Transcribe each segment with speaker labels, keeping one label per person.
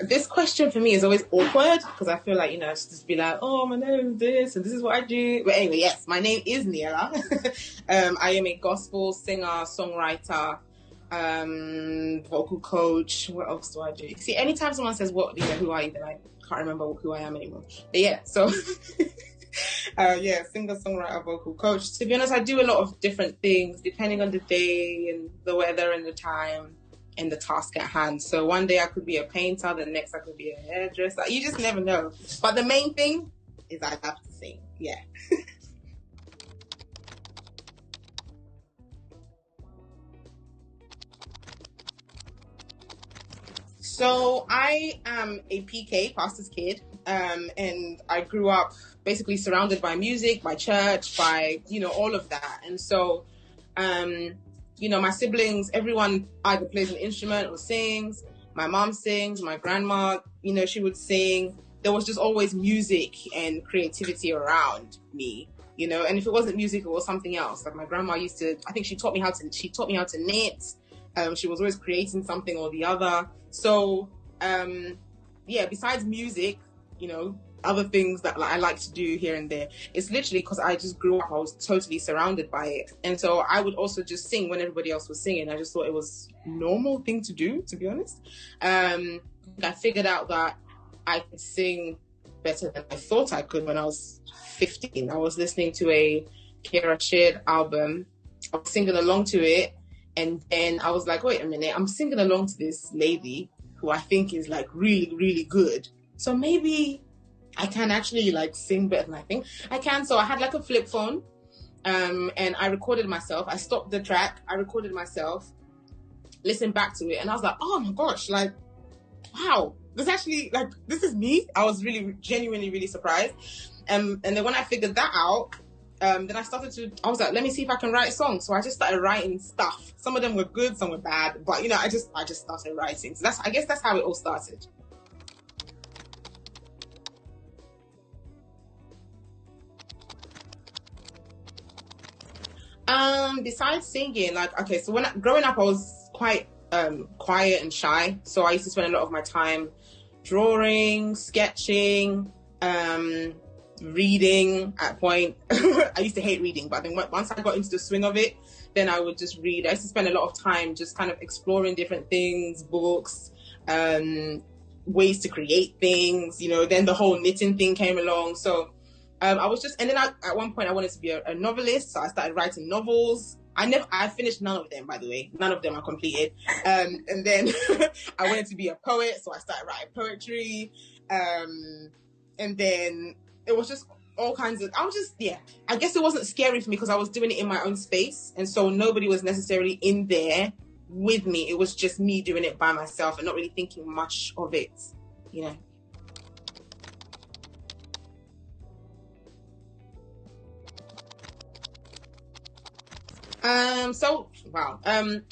Speaker 1: This question for me is always awkward because I feel like, it's just be like, oh, my name is this and this is what I do. But anyway, yes, my name is Niiella. I am a gospel singer, songwriter, vocal coach. What else do I do? See, anytime someone says who are you, then I can't remember who I am anymore. But yeah, so singer, songwriter, vocal coach. To be honest, I do a lot of different things depending on the day and the weather and the time and the task at hand. So one day I could be a painter, the next I could be a hairdresser. You just never know. But the main thing is I have to sing. Yeah. So I am a PK, pastor's kid, and I grew up basically surrounded by music, by church, by, all of that. And so, my siblings, everyone either plays an instrument or sings. My mom sings, my grandma, she would sing. There was just always music and creativity around me, and if it wasn't music, it was something else. Like my grandma I think she taught me how to knit. She was always creating something or the other. So, besides music, other things that I like to do here and there, it's literally because I just grew up, I was totally surrounded by it. And so I would also just sing when everybody else was singing. I just thought it was a normal thing to do, to be honest. I figured out that I could sing better than I thought I could when I was 15. I was listening to a Kira Sheard album. I was singing along to it. And then I was like, wait a minute, I'm singing along to this lady who I think is like really, really good. So maybe I can actually like sing better than I think I can. So I had like a flip phone and I recorded myself. I stopped the track. I recorded myself, listened back to it. And I was like, oh my gosh, like, wow, this is me. I was really genuinely, really surprised. And then when I figured that out, then I was like, let me see if I can write songs. So I just started writing stuff. Some of them were good, some were bad, but I just started writing. So I guess that's how it all started. Besides singing, so growing up, I was quite quiet and shy. So I used to spend a lot of my time drawing, sketching, reading at a point. I used to hate reading, but then once I got into the swing of it, then I would just read. I used to spend a lot of time just kind of exploring different things, books, ways to create things, then the whole knitting thing came along. So I was just, and then at one point I wanted to be a novelist. So I started writing novels. I finished none of them, by the way. None of them are completed. And then I wanted to be a poet. So I started writing poetry. And then it was just all kinds of, I guess it wasn't scary for me because I was doing it in my own space. And so nobody was necessarily in there with me. It was just me doing it by myself and not really thinking much of it,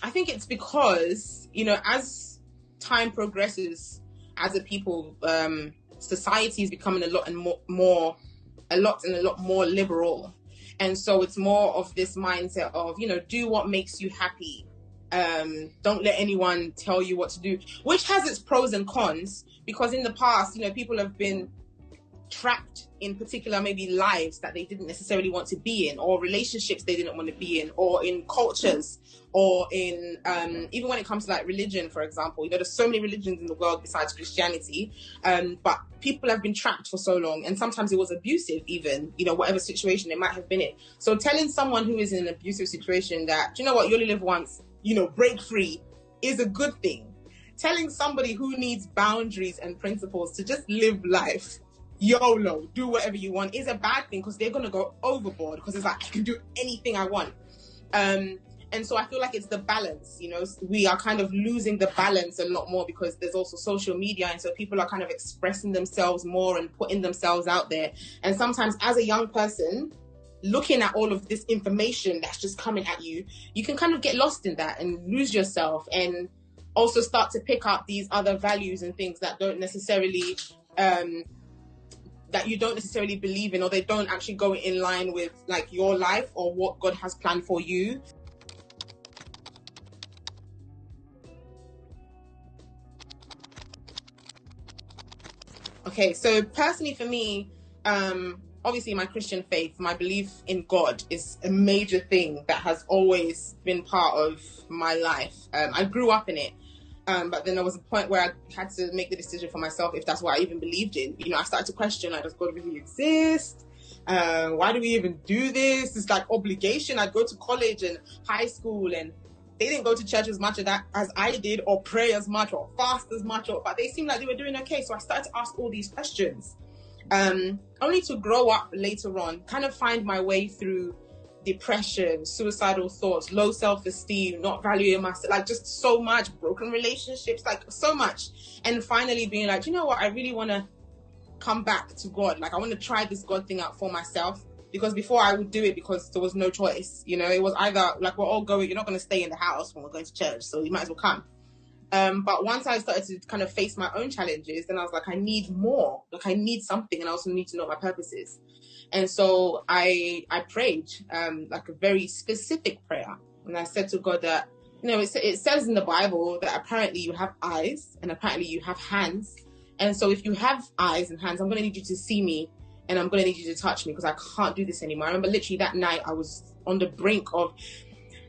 Speaker 1: I think it's because, as time progresses as a people, society is becoming a lot more liberal. And so it's more of this mindset of, do what makes you happy. Don't let anyone tell you what to do, which has its pros and cons, because in the past, people have been trapped in particular maybe lives that they didn't necessarily want to be in, or relationships they didn't want to be in, or in cultures, or in even when it comes to like religion, for example. There's so many religions in the world besides Christianity, but people have been trapped for so long, and sometimes it was abusive even, whatever situation they might have been in. So telling someone who is in an abusive situation that, you only live once, break free, is a good thing. Telling somebody who needs boundaries and principles to just live life YOLO, do whatever you want, is a bad thing, because they're going to go overboard, because it's like, I can do anything I want. And so I feel like it's the balance, we are kind of losing the balance a lot more because there's also social media. And so people are kind of expressing themselves more and putting themselves out there. And sometimes as a young person, looking at all of this information that's just coming at you, you can kind of get lost in that and lose yourself, and also start to pick up these other values and things that don't necessarily, that you don't necessarily believe in, or they don't actually go in line with like your life or what God has planned for you. Okay, so personally for me, obviously my Christian faith, my belief in God is a major thing that has always been part of my life. I grew up in it. But then there was a point where I had to make the decision for myself if that's what I even believed in. You know, I started to question, like, does God really exist? Why do we even do this? It's like obligation. I'd go to college and high school, and they didn't go to church as much as I did, or pray as much, or fast as much, but they seemed like they were doing okay. So I started to ask all these questions, only to grow up later on, kind of find my way through depression, suicidal thoughts, low self-esteem, not valuing myself, like just so much, broken relationships, like so much. And finally being like, you know what, I really want to come back to God. Like, I want to try this God thing out for myself, because before I would do it because there was no choice. You know, it was either like, we're all going, you're not going to stay in the house when we're going to church, so you might as well come. But once I started to kind of face my own challenges, then I was like, I need more. Like, I need something, and I also need to know what my purpose is. And so I prayed, like a very specific prayer. And I said to God that, you know, it says in the Bible that apparently you have eyes and apparently you have hands. And so if you have eyes and hands, I'm going to need you to see me, and I'm going to need you to touch me, because I can't do this anymore. I remember literally that night I was on the brink of,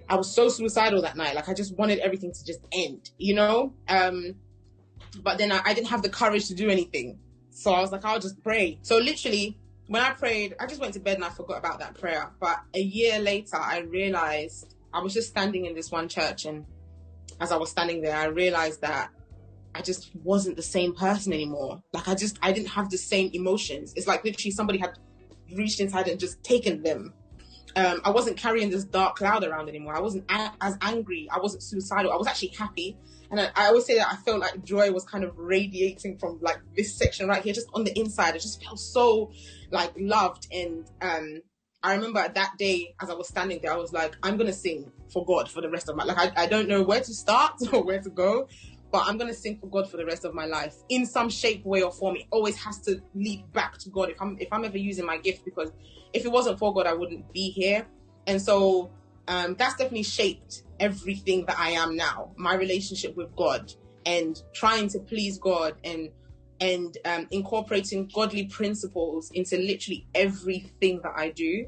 Speaker 1: I was so suicidal that night. Like, I just wanted everything to just end, you know? But then I didn't have the courage to do anything. So I was like, I'll just pray. So literally, when I prayed, I just went to bed and I forgot about that prayer. But a year later, I realized, I was just standing in this one church, and as I was standing there, I realized that I just wasn't the same person anymore. Like, I didn't have the same emotions. It's like literally somebody had reached inside and just taken them. I wasn't carrying this dark cloud around anymore. I wasn't as angry. I wasn't suicidal. I was actually happy. And I always say that I felt like joy was kind of radiating from like this section right here, just on the inside. I just felt so like loved. And I remember that day as I was standing there, I was like, I'm going to sing for God for the rest of my life. I don't know where to start or where to go, but I'm going to sing for God for the rest of my life in some shape, way or form. It always has to lead back to God if I'm ever using my gift, because if it wasn't for God, I wouldn't be here. And so that's definitely shaped everything that I am now, my relationship with God, and trying to please God, and incorporating godly principles into literally everything that I do.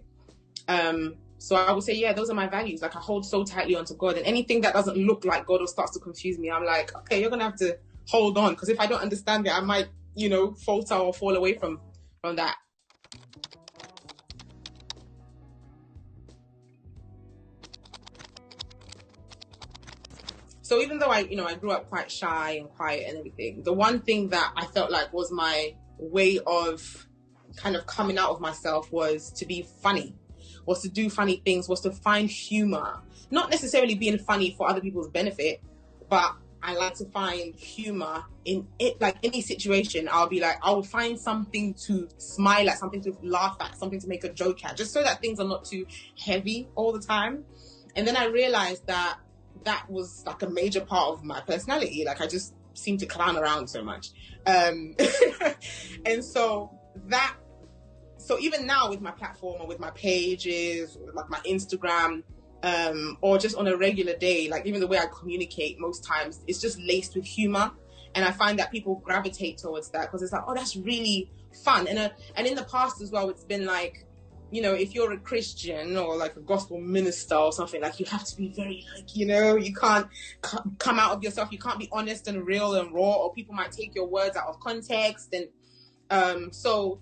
Speaker 1: So I would say, yeah, those are my values. Like, I hold so tightly onto God, and anything that doesn't look like God or starts to confuse me, I'm like, okay, you're going to have to hold on, because if I don't understand it, I might, you know, falter or fall away from that. So even though I grew up quite shy and quiet and everything, the one thing that I felt like was my way of kind of coming out of myself was to be funny, was to do funny things, was to find humor. Not necessarily being funny for other people's benefit, but I like to find humor in it. Like, any situation, I will find something to smile at, something to laugh at, something to make a joke at, just so that things are not too heavy all the time. And then I realized that was like a major part of my personality. Like, I just seem to clown around so much. And so even now with my platform, or with my pages, or like my Instagram, or just on a regular day, like even the way I communicate most times, it's just laced with humor. And I find that people gravitate towards that because it's like, oh, that's really fun. And in the past as well, it's been like, you know, if you're a Christian or like a gospel minister or something, like, you have to be very, like, you know, you can't come out of yourself. You can't be honest and real and raw, or people might take your words out of context. And so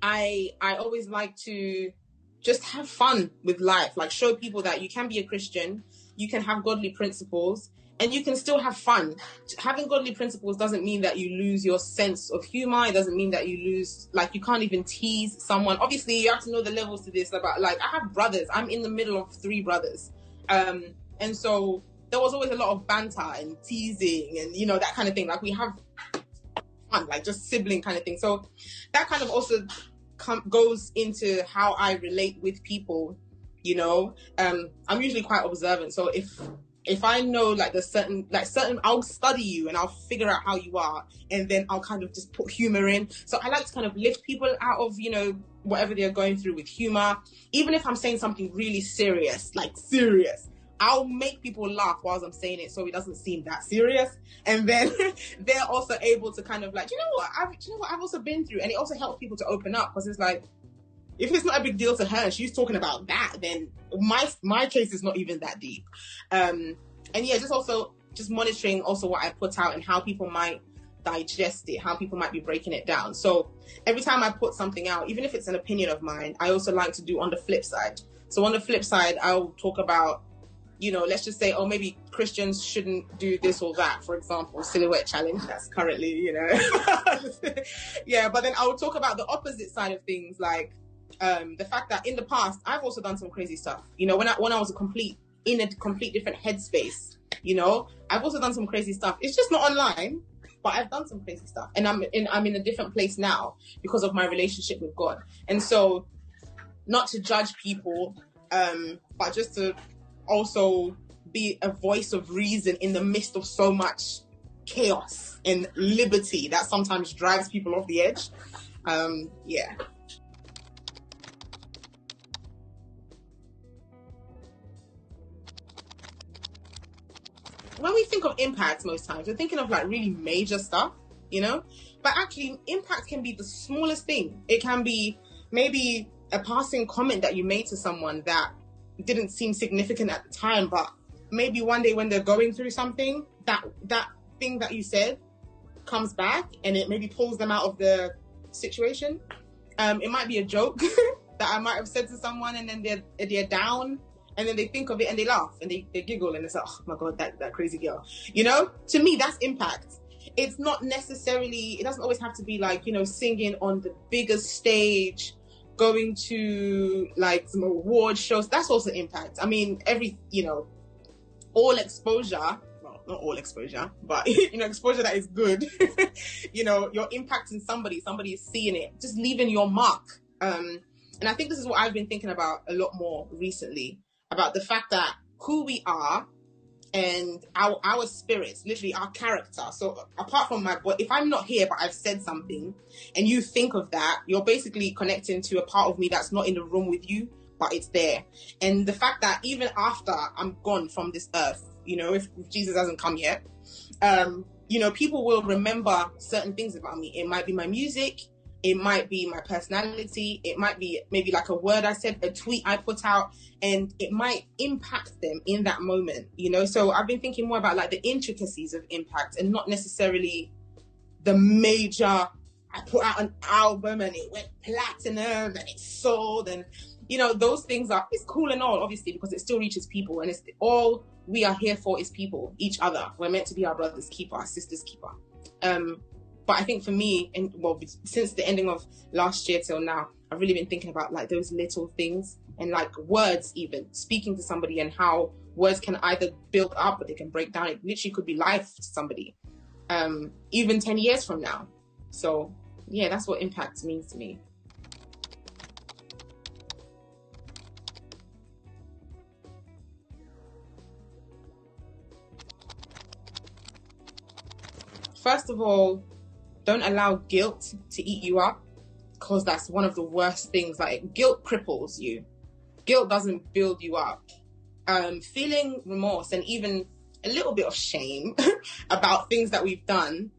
Speaker 1: I always like to just have fun with life, like show people that you can be a Christian, you can have godly principles, and you can still have fun. Having godly principles doesn't mean that you lose your sense of humor. It doesn't mean that you lose, like, you can't even tease someone. Obviously, you have to know the levels to this. About, like, I have brothers. I'm in the middle of 3 brothers. And so there was always a lot of banter and teasing and, you know, that kind of thing. Like, we have fun, like just sibling kind of thing. So that kind of also goes into how I relate with people, you know. I'm usually quite observant. So if I know like certain, I'll study you and I'll figure out how you are, and then I'll kind of just put humor in. So I like to kind of lift people out of, you know, whatever they're going through with humor, even if I'm saying something really serious, like serious, I'll make people laugh whilst I'm saying it, so it doesn't seem that serious. And then they're also able to kind of like, you know what I've also been through, and it also helps people to open up, because it's like, if it's not a big deal to her, she's talking about that, then my case is not even that deep. And yeah, just monitoring also what I put out and how people might digest it, how people might be breaking it down. So every time I put something out, even if it's an opinion of mine, I also like to do on the flip side. So on the flip side, I'll talk about, you know, let's just say, oh, maybe Christians shouldn't do this or that, for example, silhouette challenge, that's currently, you know. Yeah, but then I will talk about the opposite side of things, like the fact that in the past, I've also done some crazy stuff. You know, when I was in a complete different headspace, you know, I've also done some crazy stuff. It's just not online, but I've done some crazy stuff. And I'm in a different place now because of my relationship with God. And so, not to judge people, but just to also be a voice of reason in the midst of so much chaos and liberty that sometimes drives people off the edge. Yeah. When we think of impact, most times we're thinking of like really major stuff, you know, but actually impact can be the smallest thing. It can be maybe a passing comment that you made to someone that didn't seem significant at the time, but maybe one day when they're going through something, that thing that you said comes back and it maybe pulls them out of the situation. It might be a joke that I might have said to someone, and then they're down, and then they think of it and they laugh and they giggle, and it's like, oh my God, that crazy girl. You know, to me, that's impact. It's not necessarily, it doesn't always have to be like, you know, singing on the biggest stage, going to like some award shows. That's also impact. I mean, all exposure, well, not all exposure, but you know, exposure that is good. You know, you're impacting somebody is seeing it, just leaving your mark. And I think this is what I've been thinking about a lot more recently, about the fact that who we are and our spirits, literally our character. So apart from if I'm not here, but I've said something and you think of that, you're basically connecting to a part of me that's not in the room with you, but it's there. And the fact that even after I'm gone from this earth, you know, if Jesus hasn't come yet, you know, people will remember certain things about me. It might be my music, it might be my personality, it might be maybe like a word I said, a tweet I put out, and it might impact them in that moment, you know? So I've been thinking more about like the intricacies of impact and not necessarily the major, I put out an album and it went platinum and it sold, and, you know, those things it's cool and all, obviously, because it still reaches people, and it's all we are here for is people, each other. We're meant to be our brother's keeper, our sister's keeper. But I think for me, since the ending of last year till now, I've really been thinking about like those little things, and like words, even speaking to somebody, and how words can either build up or they can break down. It literally could be life to somebody, even 10 years from now. So yeah, that's what impact means to me. First of all, don't allow guilt to eat you up, because that's one of the worst things. Like, guilt cripples you. Guilt doesn't build you up. Feeling remorse and even a little bit of shame about things that we've done,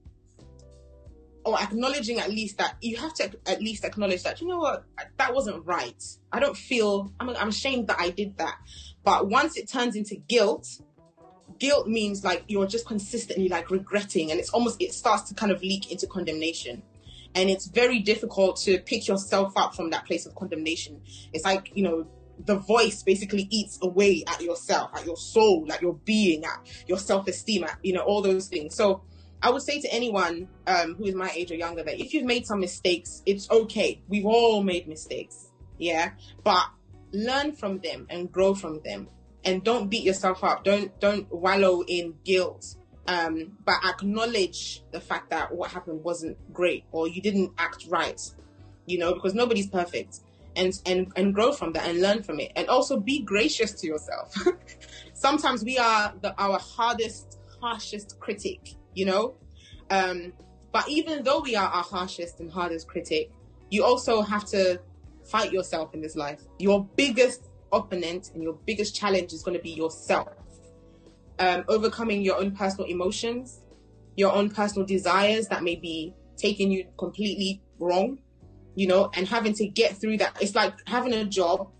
Speaker 1: or acknowledging at least that, you have to at least acknowledge that, you know what, that wasn't right. I'm ashamed that I did that. But once it turns into guilt means like you're just consistently like regretting, and it starts to kind of leak into condemnation. And it's very difficult to pick yourself up from that place of condemnation. It's like, you know, the voice basically eats away at yourself, at your soul, at your being, at your self-esteem, at, you know, all those things. So I would say to anyone who is my age or younger that if you've made some mistakes, it's okay. We've all made mistakes, yeah? But learn from them and grow from them. And don't beat yourself up. Don't wallow in guilt. But acknowledge the fact that what happened wasn't great, or you didn't act right, you know, because nobody's perfect. And grow from that and learn from it. And also be gracious to yourself. Sometimes we are our harshest critic, you know. But even though we are our harshest and hardest critic, you also have to fight yourself in this life. Your biggest opponent and your biggest challenge is going to be yourself. Overcoming your own personal emotions, your own personal desires that may be taking you completely wrong, and having to get through that. It's like having a job,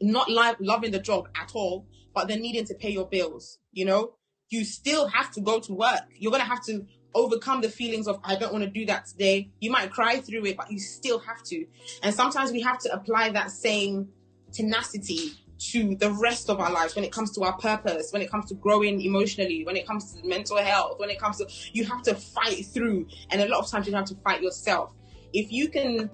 Speaker 1: not loving the job at all, but then needing to pay your bills. You still have to go to work. You're going to have to overcome the feelings of, I don't want to do that today. You might cry through it, but you still have to. And sometimes we have to apply that same tenacity to the rest of our lives when it comes to our purpose, when it comes to growing emotionally, when it comes to mental health, when it comes to, you have to fight through. And a lot of times you have to fight yourself. If you can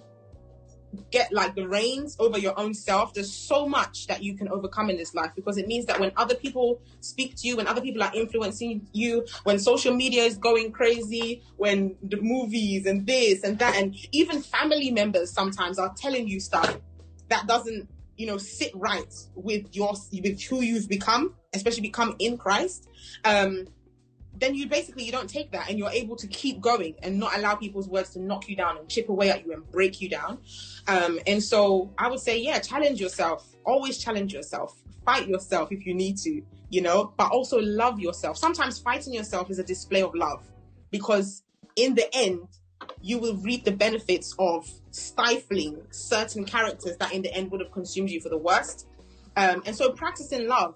Speaker 1: get like the reins over your own self, there's so much that you can overcome in this life, because it means that when other people speak to you, when other people are influencing you, when social media is going crazy, when the movies and this and that, and even family members sometimes are telling you stuff that doesn't sit right with who you've become, especially become in Christ, then you don't take that, and you're able to keep going and not allow people's words to knock you down and chip away at you and break you down. And so I would say, challenge yourself. Always challenge yourself. Fight yourself if you need to, but also love yourself. Sometimes fighting yourself is a display of love, because in the end, you will reap the benefits of stifling certain characters that in the end would have consumed you for the worst. And so practicing love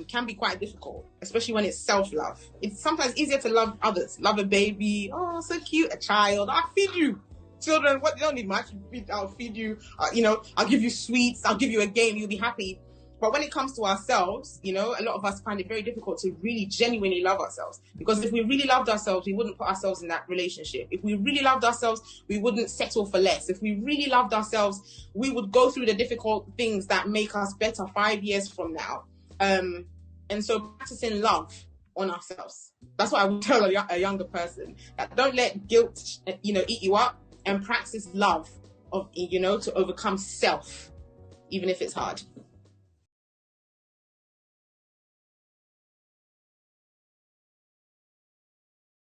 Speaker 1: can be quite difficult, especially when it's self-love. It's sometimes easier to love others. Love a baby. Oh, so cute. A child. I'll feed you. Children, what? You don't need much. I'll feed you. I'll give you sweets. I'll give you a game. You'll be happy. But when it comes to ourselves, a lot of us find it very difficult to really genuinely love ourselves. Because if we really loved ourselves, we wouldn't put ourselves in that relationship. If we really loved ourselves, we wouldn't settle for less. If we really loved ourselves, we would go through the difficult things that make us better 5 years from now. And so practicing love on ourselves. That's what I would tell a younger person. That don't let guilt, eat you up, and practice love to overcome self, even if it's hard.